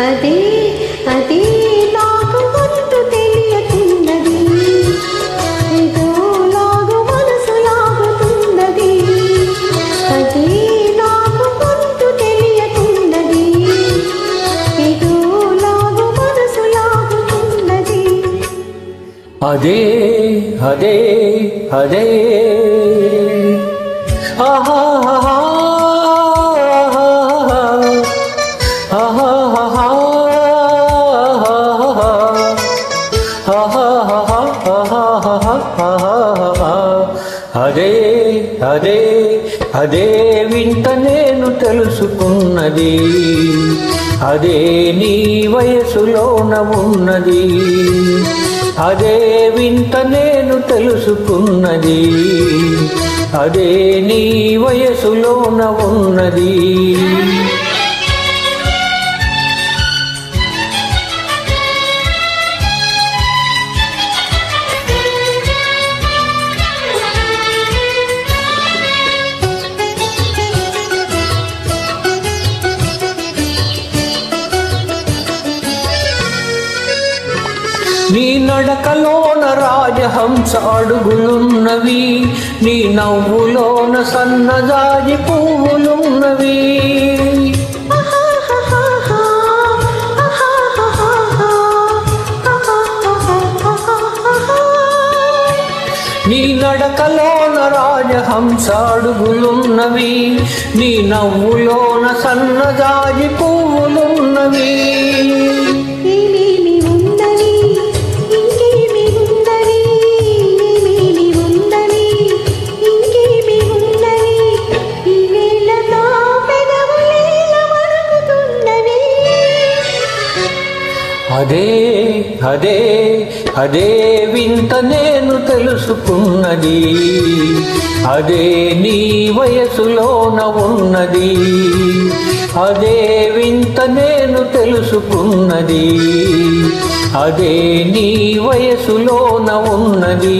అదే అదే నాకు గుర్తు తెలియతున్నది, ఏదో లాగు మనసు లాగుతున్నది. అదే నాకు గుర్తు తెలియతున్నది, ఏదో లాగు మనసు లాగుతున్నది. అదే అదే అదే ఆహా అదే అదే అదే వింత నేను తెలుసుకున్నది, అదే నీ వయసులోన ఉన్నది. అదే వింత నేను తెలుసుకున్నది, అదే నీ వయసులోన ఉన్నది. నీ నడకలోన రాజహంస అడుగులున్నవి, నీ నవ్వులోన సన్నజాజి పువ్వులున్నవి. నీ నడకలోన రాజహంస అడుగులున్నవి, నీ నవ్వులోన సన్నజాజి పువ్వులున్నవి. అదే అదే అదే వింత నేను తెలుసుకున్నది, అదే నీ వయసులోన ఉన్నది. అదే వింత నేను తెలుసుకున్నది, అదే నీ వయసులోన ఉన్నది.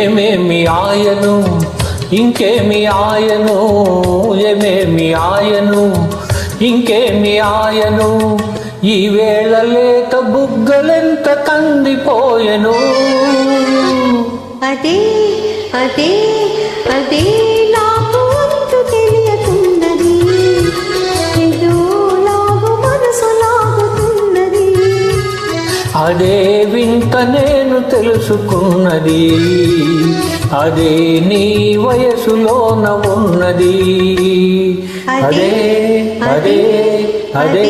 ఏమేమి ఆయను ఇంకేమి ఆయను, ఏమేమి ఆయను ఇంకేమి ఆయను, ఈ వేళ లేత బుగ్గలెంత కందిపోయెను. అదే అదే అదే నాకు గుర్తు తెలియతున్నది, ఏదో లాగు మనసు లాగుతున్నది. అదే వింత నేను తెలుసుకున్నది, అదే నీ వయసులోన ఉన్నది. అదే అదే అదే